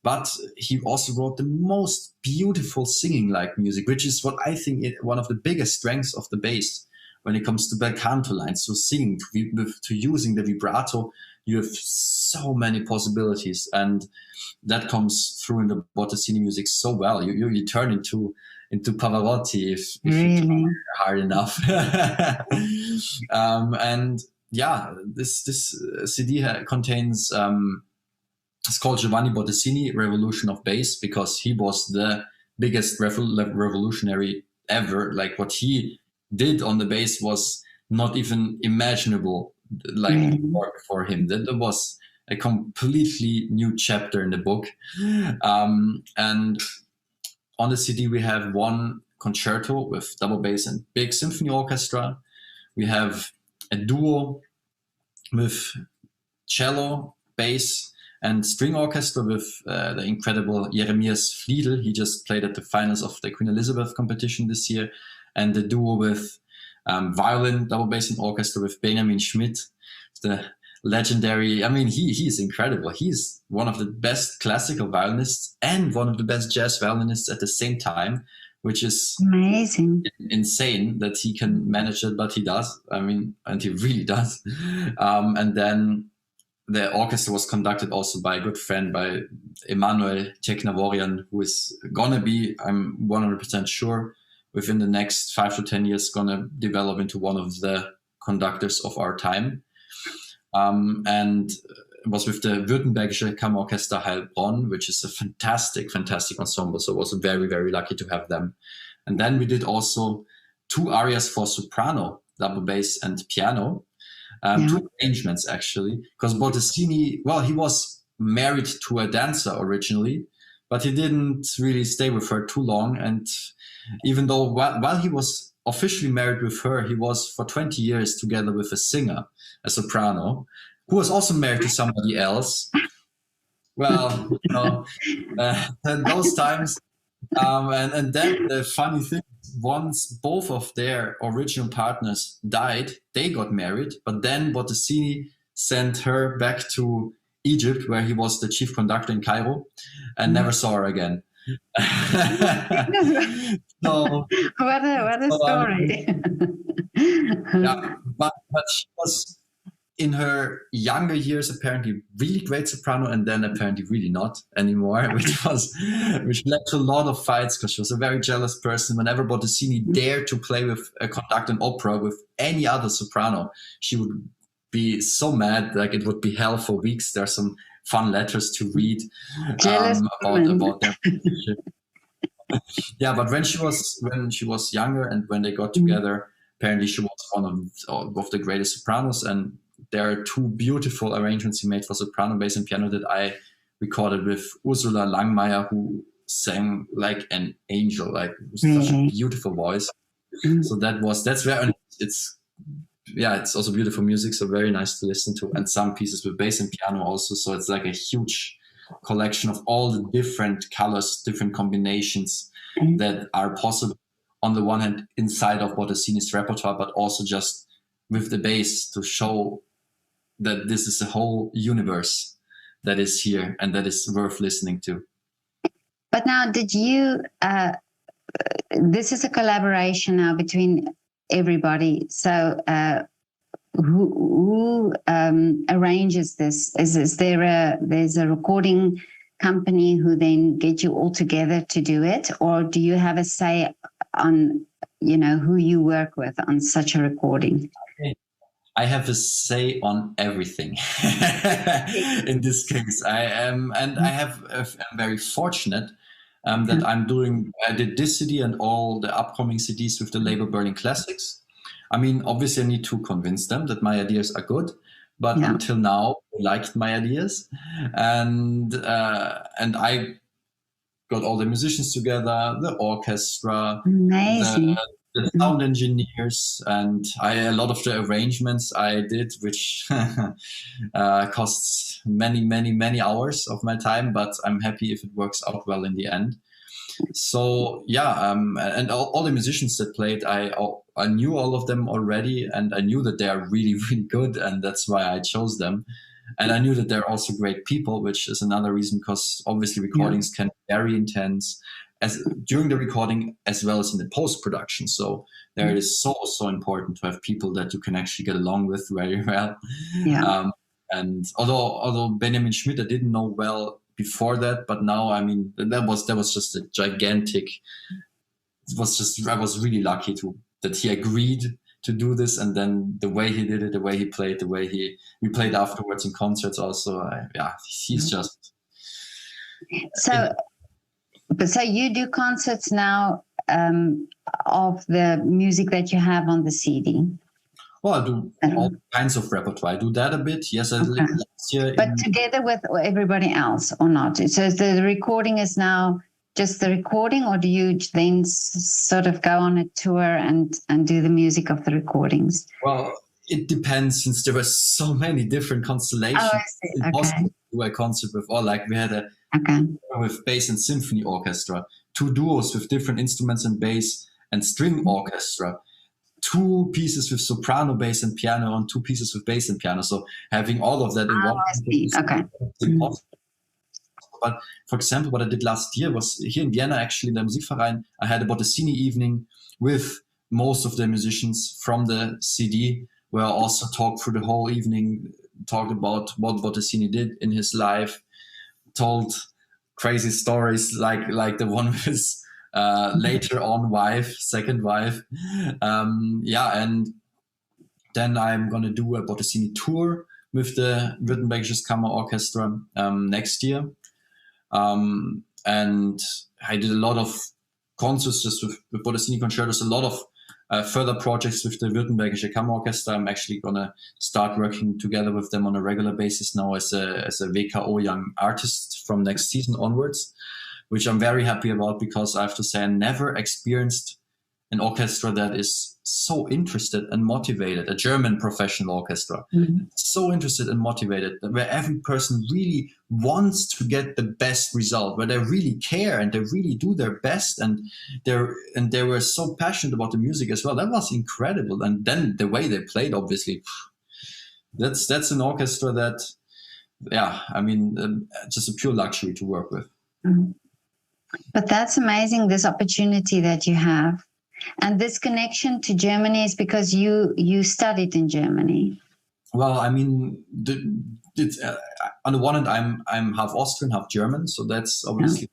But he also wrote the most beautiful singing-like music, which is what I think one of the biggest strengths of the bass when it comes to bel canto lines. So singing, to using the vibrato, you have so many possibilities, and that comes through in the Bottesini music so well. You turn into Pavarotti if you try hard enough. This CD contains. It's called Giovanni Bottesini, Revolution of Bass, because he was the biggest revolutionary ever. Like, what he did on the bass was not even imaginable, like before him. That was a completely new chapter in the book. And on the CD, we have one concerto with double bass and big symphony orchestra. We have a duo with cello, bass, and string orchestra with the incredible Jeremias Fliedel. He just played at the finals of the Queen Elizabeth competition this year. And the duo with violin, double bass, and orchestra with Benjamin Schmidt, the legendary. I mean, he is incredible. He's one of the best classical violinists and one of the best jazz violinists at the same time, which is amazing, insane that he can manage it, but he does. I mean, and he really does. And then the orchestra was conducted also by a good friend, by Emanuel Teknavorian, who is gonna be, I'm 100% sure, within the next 5 to 10 years, gonna develop into one of the conductors of our time. And it was with the Württembergische Kammerorchester Heilbronn, which is a fantastic ensemble. So I was very, very lucky to have them. And then we did also 2 arias for soprano, double bass and piano, 2 arrangements actually, because Bottesini, well, he was married to a dancer originally, but he didn't really stay with her too long. And even though while he was officially married with her, he was for 20 years together with a singer, a soprano, who was also married to somebody else. Well, you know, those times. And then the funny thing, once both of their original partners died, they got married, but then Bottesini sent her back to Egypt, where he was the chief conductor in Cairo, and never saw her again. So, what a story. Yeah, but she was in her younger years apparently really great soprano, and then apparently really not anymore, which led to a lot of fights, because she was a very jealous person. Whenever Bottesini dared to play with conduct an opera with any other soprano, she would be so mad, like it would be hell for weeks. There are some fun letters to read about their relationship. Yeah, but when she was younger and when they got together, apparently she was one of the greatest sopranos. And there are 2 beautiful arrangements he made for soprano, bass, and piano that I recorded with Ursula Langmeier, who sang like an angel, like such a beautiful voice. So that's where it's also beautiful music, so very nice to listen to. And some pieces with bass and piano also, so it's like a huge collection of all the different colors, different combinations that are possible on the one hand inside of Bottesini's repertoire, but also just with the bass to show that this is a whole universe that is here and that is worth listening to. But now, did you, this is a collaboration now between everybody. So who arranges this? There's a recording company who then get you all together to do it? Or do you have a say on, who you work with on such a recording? I have a say on everything in this case. I'm very fortunate that I did this CD and all the upcoming CDs with the label Berlin Classics. I mean, obviously I need to convince them that my ideas are good, but until now they liked my ideas, and I got all the musicians together, the orchestra, amazing. The sound engineers, and a lot of the arrangements I did, which costs many hours of my time, but I'm happy if it works out well in the end. So and all the musicians that played, I knew all of them already, and I knew that they are really, really good, and that's why I chose them. And I knew that they're also great people, which is another reason, because obviously recordings can be very intense, as during the recording as well as in the post-production. So there it is so important to have people that you can actually get along with very well. And although Benjamin Schmidt I didn't know well before that, but now, I mean, that was just a gigantic. I was really lucky that he agreed to do this, and then the way he did it, the way he played, the way we played afterwards in concerts also. He's just. So you do concerts now of the music that you have on the CD? Well, I do all kinds of repertoire. I do that a bit. Yes, I did last year. But together with everybody else or not? So the recording is now just the recording, or do you then sort of go on a tour and do the music of the recordings? Well, it depends, since there were so many different constellations. Oh, I see. It's impossible to do a concert with all. Like we had with bass and symphony orchestra, 2 duos with different instruments and bass and string orchestra, 2 pieces with soprano, bass, and piano, and 2 pieces with bass and piano. So having all of that in one is impossible. But for example, what I did last year was here in Vienna, actually in the Musikverein, I had a Bottesini evening with most of the musicians from the CD, where I also talked through the whole evening, talked about what Bottesini did in his life, told crazy stories like the one with his later on wife, second wife. And then I'm going to do a Bottesini tour with the Württembergisches Kammerorchestra next year. And I did a lot of concerts just with Bottesini concertos, a lot of further projects with the Württembergische Kammerorchestra. I'm actually going to start working together with them on a regular basis now as a WKO young artist from next season onwards, which I'm very happy about, because I have to say I never experienced an orchestra that is so interested and motivated, a German professional orchestra, so interested and motivated, where every person really wants to get the best result, where they really care and they really do their best, and they were so passionate about the music as well. That was incredible. And then the way they played, obviously, that's an orchestra that, just a pure luxury to work with. But that's amazing, this opportunity that you have. And this connection to Germany is because you studied in Germany. Well, I mean, on the one hand, I'm half Austrian, half German, so that's obviously.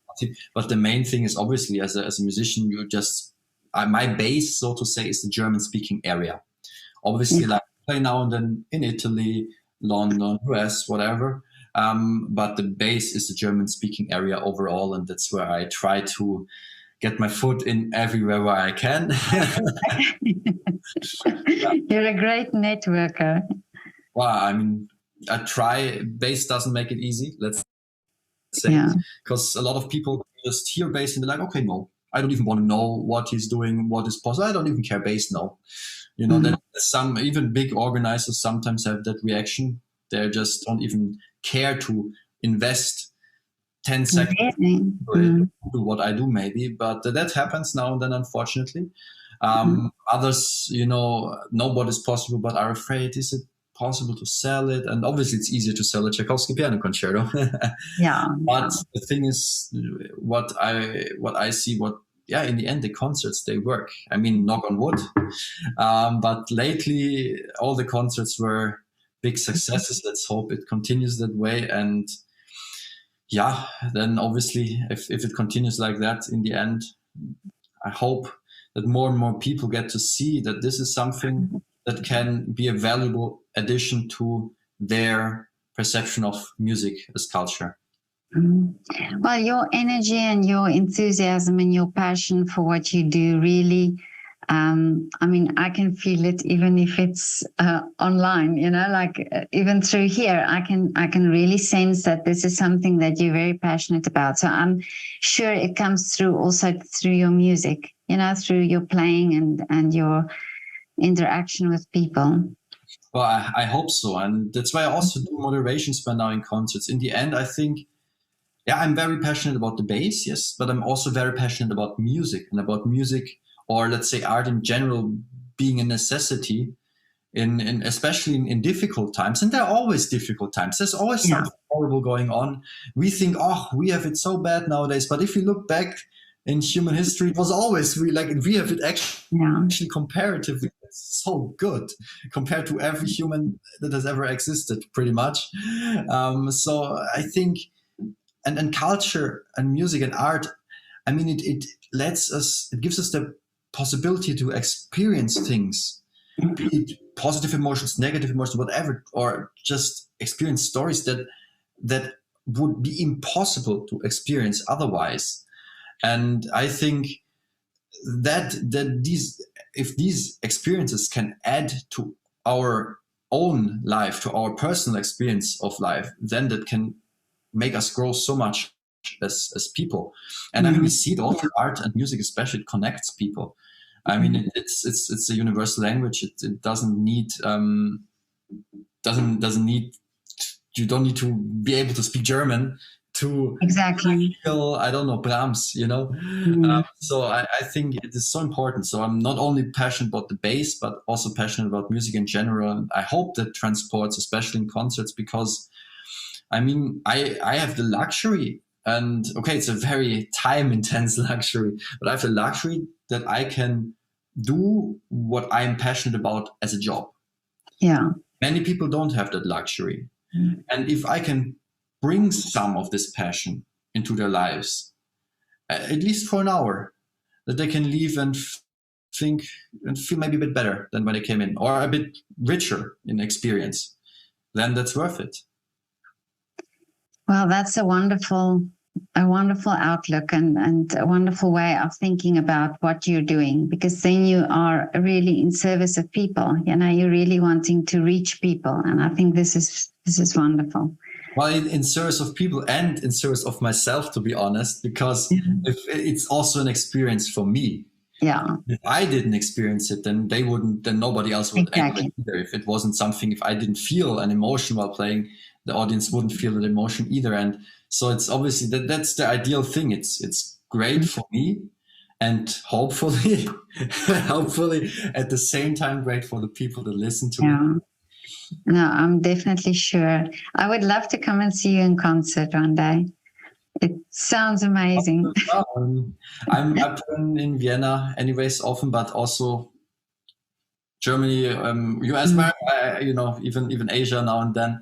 But the main thing is, obviously, as a musician, you just my base, so to say, is the German-speaking area. Obviously, like I play now and then in Italy, London, US, whatever. But the base is the German-speaking area overall, and that's where I try to get my foot in everywhere where I can. You're a great networker. Well, I mean, I try. Bass doesn't make it easy, let's say, because a lot of people just hear bass and they're like, okay, no, I don't even want to know what he's doing, what is possible. I don't even care bass, no. You know, that some even big organizers sometimes have that reaction. They just don't even care to invest 10 seconds to do what I do, maybe. But that happens now and then, unfortunately. Others, know what is possible, but are afraid, is it possible to sell it? And obviously it's easier to sell a Tchaikovsky piano concerto. But the thing is, what I see, in the end, the concerts, they work. I mean, knock on wood. But lately, all the concerts were big successes. Let's hope it continues that way. And then obviously, if it continues like that in the end, I hope that more and more people get to see that this is something that can be a valuable addition to their perception of music as culture. Well, your energy and your enthusiasm and your passion for what you do really, I can feel it even if it's online, even through here, I can really sense that this is something that you're very passionate about. So I'm sure it comes through also through your music, through your playing and your interaction with people. Well, I hope so. And that's why I also do moderations by now in concerts. In the end, I think, I'm very passionate about the bass, yes, but I'm also very passionate about music, or let's say art in general, being a necessity in especially in difficult times. And there are always difficult times. There's always something horrible going on. We think, we have it so bad nowadays. But if you look back in human history, it was always we have it actually comparatively so good compared to every human that has ever existed, pretty much. So I think, and culture and music and art, I mean, it gives us the possibility to experience things, be it positive emotions, negative emotions, whatever, or just experience stories that would be impossible to experience otherwise. And I think that if these experiences can add to our own life, to our personal experience of life, then that can make us grow so much as people. And I mean, we see it also, art and music especially, it connects people. I mean, it's a universal language. It doesn't need doesn't need, you don't need to be able to speak German to feel, I don't know, Brahms, you know. So I think it is so important. So I'm not only passionate about the bass, but also passionate about music in general. And I hope that transports, especially in concerts, because I mean, I have the luxury, and okay, it's a very time intense luxury, but I have the luxury that I can do what I'm passionate about as a job. Yeah. Many people don't have that luxury. And if I can bring some of this passion into their lives, at least for an hour, that they can leave and think and feel maybe a bit better than when they came in, or a bit richer in experience, then that's worth it. Well, that's a wonderful outlook and a wonderful way of thinking about what you're doing, because then you are really in service of people. You know, you're really wanting to reach people, and I think this is wonderful. Well, in service of people and in service of myself, to be honest, because if it's also an experience for me. Yeah. If I didn't experience it, then nobody else would exactly. either. If it wasn't something, if I didn't feel an emotion while playing, the audience wouldn't feel that emotion either. And so it's obviously that's the ideal thing. It's great for me, and hopefully at the same time great for the people that listen to it. No, I'm definitely sure. I would love to come and see you in concert one day. It sounds amazing. I'm up in Vienna anyways often, but also Germany, US, you know, even Asia now and then.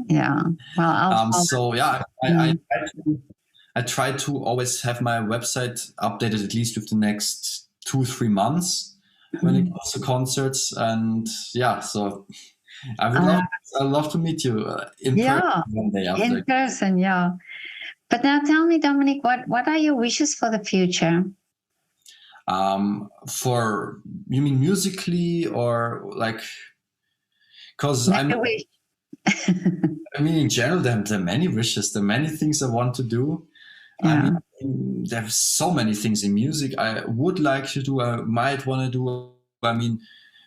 Yeah. Well, so yeah, I try to always have my website updated at least with the next 2-3 months when it comes to concerts. And yeah, so I would love to meet you in person one day after. In person, yeah. But now tell me, Dominik, what are your wishes for the future? For, you mean musically, or like, because I mean in general, there are many wishes, there are many things I want to do. I mean, there's so many things in music I would like to do, I might want to do. I mean,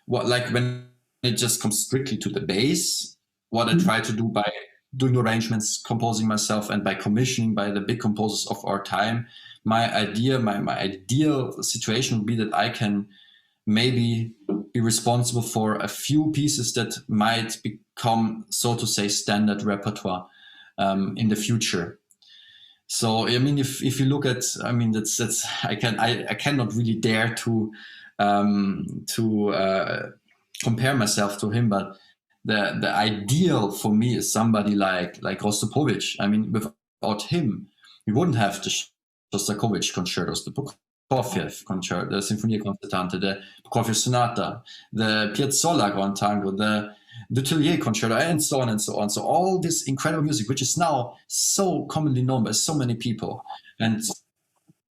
like when it just comes strictly to the bass, what I try to do by doing arrangements, composing myself, and by commissioning by the big composers of our time, my ideal situation would be that I can maybe be responsible for a few pieces that might become, so to say, standard repertoire in the future. So I mean, if you look at, I mean, that's I cannot really dare to compare myself to him, but the ideal for me is somebody like Rostropovich. I mean, without him, we wouldn't have the Shostakovich concertos, the Prokofiev concerto, the Sinfonia Concertante, the Prokofiev Sonata, the Piazzolla Grand Tango, the Dutilleux concerto, and so on and so on. So all this incredible music, which is now so commonly known by so many people, and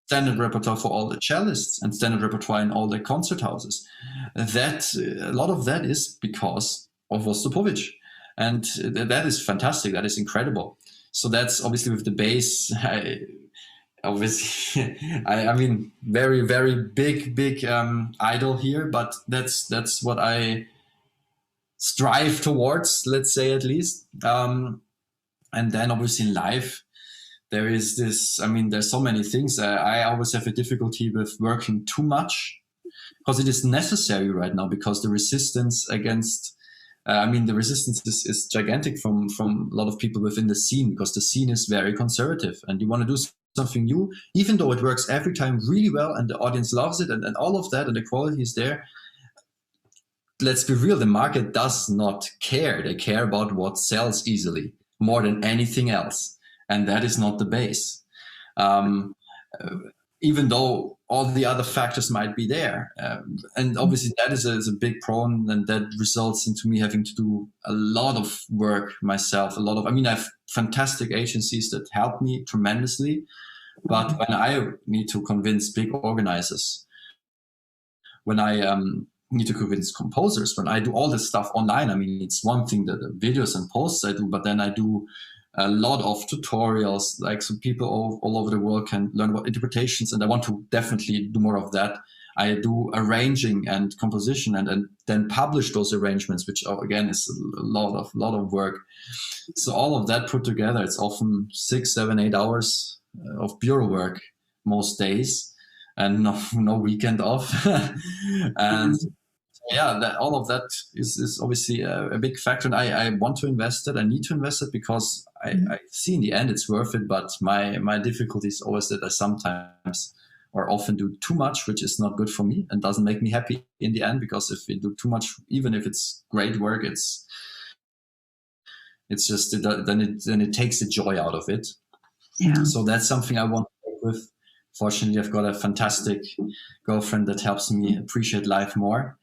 standard repertoire for all the cellists, and standard repertoire in all the concert houses, that a lot of that is because of Rostropovich, and that is fantastic. That is incredible. So that's obviously with the bass. I mean, very, very big idol here, but that's what I strive towards, let's say, at least. And then obviously in life, there is this, I mean, there's so many things. I always have a difficulty with working too much, because it is necessary right now, because the resistance against, the resistance is gigantic from a lot of people within the scene, because the scene is very conservative, and you want to do something new, even though it works every time really well and the audience loves it, and all of that, and the quality is there. Let's be real, the market does not care. They care about what sells easily more than anything else. And that is not the bass. Even though all the other factors might be there. And obviously that is a big problem, and that results into me having to do a lot of work myself, I have fantastic agencies that help me tremendously. But when I need to convince big organizers, when I need to convince composers. When I do all this stuff online, I mean, it's one thing that the videos and posts I do, but then I do a lot of tutorials, like so people all over the world can learn about interpretations, and I want to definitely do more of that. I do arranging and composition, and then publish those arrangements, which again is a lot of work. So all of that put together, it's often 6, 7, 8 hours of bureau work most days, and no weekend off. And yeah, that all of that is obviously a big factor, and I want to invest it. I need to invest it because I see in the end it's worth it. But my difficulty is always that I sometimes or often do too much, which is not good for me and doesn't make me happy in the end. Because if you do too much, even if it's great work, it's just then it takes the joy out of it. Yeah. So that's something I want to work with. Fortunately, I've got a fantastic girlfriend that helps me appreciate life more.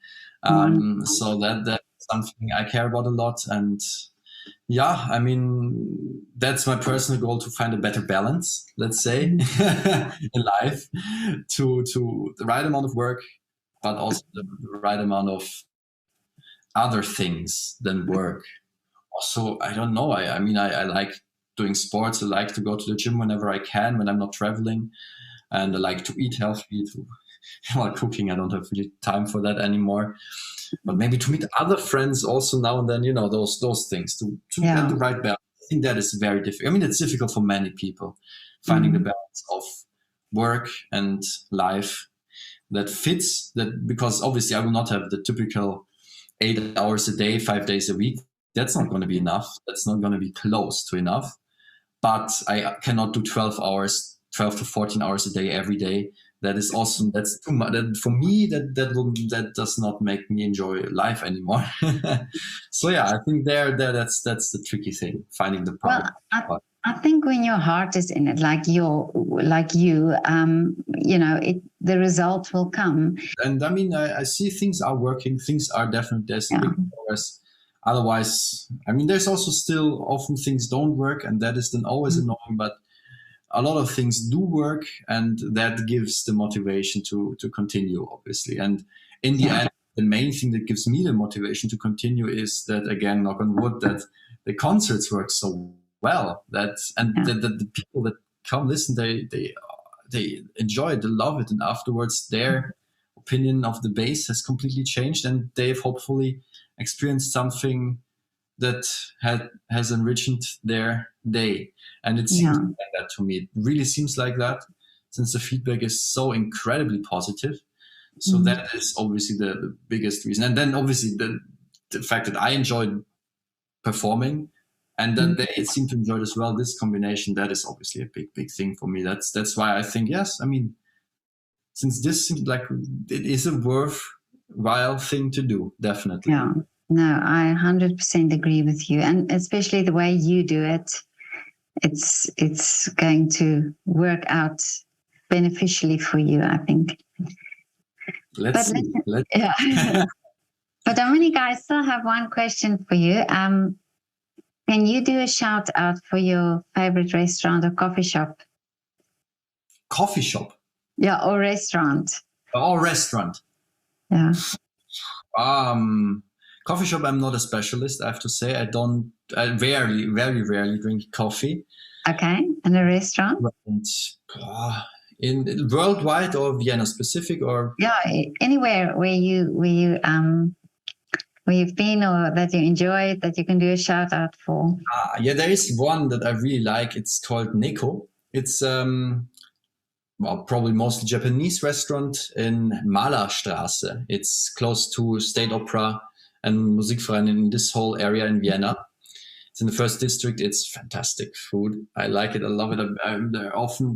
So that's something I care about a lot. And yeah, I mean, that's my personal goal, to find a better balance, let's say, in life, to the right amount of work, but also the right amount of other things than work. Also, I don't know. I mean, I like doing sports. I like to go to the gym whenever I can, when I'm not traveling. And I like to eat healthy. While cooking, I don't have really time for that anymore. But maybe to meet other friends also now and then, those things, to get the right balance. I think that is very difficult. I mean, it's difficult for many people, finding the balance of work and life that fits that, because obviously I will not have the typical 8 hours a day, 5 days a week. That's not going to be enough. That's not going to be close to enough. But I cannot do 12 to 14 hours a day every day. That is awesome. That's too much. For me, that does not make me enjoy life anymore. So yeah, I think that's the tricky thing, finding the part. Well, I think when your heart is in it, like you, the result will come. And I mean, I see things are working. Things are definitely, there's big progress. Otherwise, I mean, there's also still often things don't work, and that is then always annoying. But a lot of things do work, and that gives the motivation to continue, obviously. And in the end, the main thing that gives me the motivation to continue is that, again, knock on wood, that the concerts work so well, that the people that come listen, they enjoy it, they love it, and afterwards their opinion of the bass has completely changed, and they've hopefully experienced something that has enriched their day. And it seems like that to me. It really seems like that, since the feedback is so incredibly positive. So that is obviously the biggest reason. And then obviously the fact that I enjoyed performing, and that they seem to enjoy it as well. This combination, that is obviously a big thing for me. That's why I think, yes, I mean, since this seems like it is a worthwhile thing to do, definitely. Yeah. No, I 100% agree with you. And especially the way you do it, it's going to work out beneficially for you, I think. Let's see. Yeah. But Dominik, I still have one question for you. Can you do a shout out for your favorite restaurant or coffee shop? Coffee shop? Yeah, or restaurant. Or restaurant. Yeah. Coffee shop, I'm not a specialist, I have to say. I very, very rarely drink coffee. Okay. And a restaurant? And, in worldwide or Vienna specific, or? Yeah, anywhere where you've been or that you enjoyed, that you can do a shout out for. Yeah, there is one that I really like. It's called Nikko. It's probably mostly Japanese restaurant in Malerstraße. It's close to State Opera and Musikverein in this whole area in Vienna. It's in the first district. It's fantastic food. I like it. I love it.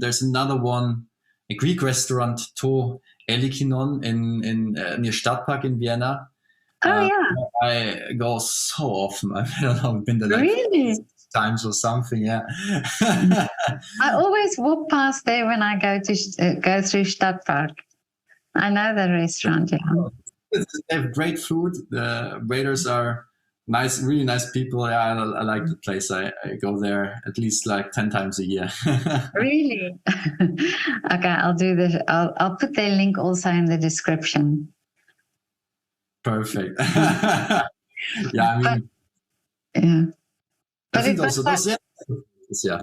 There's another one, a Greek restaurant, To Ellinikon in near Stadtpark in Vienna. Oh yeah. I go so often. I don't know. I've been there like really? 6 times or something. Yeah. I always walk past there when I go through Stadtpark. I know the restaurant. Yeah. They have great food. The waiters are nice, really nice people. Yeah, I like the place. I go there at least like 10 times a year. Really? Okay, I'll do this. I'll put their link also in the description. Perfect. Yeah, I mean, yeah. I think also those, yeah.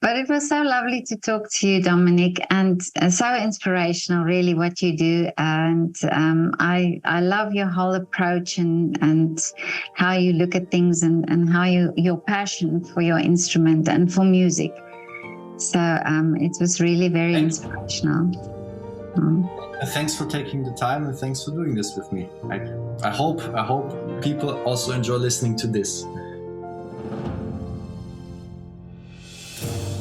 But it was so lovely to talk to you, Dominik, and so inspirational, really, what you do. And I love your whole approach and how you look at things and how your passion for your instrument and for music. So it was really very inspirational. Thanks for taking the time and thanks for doing this with me. I hope people also enjoy listening to this.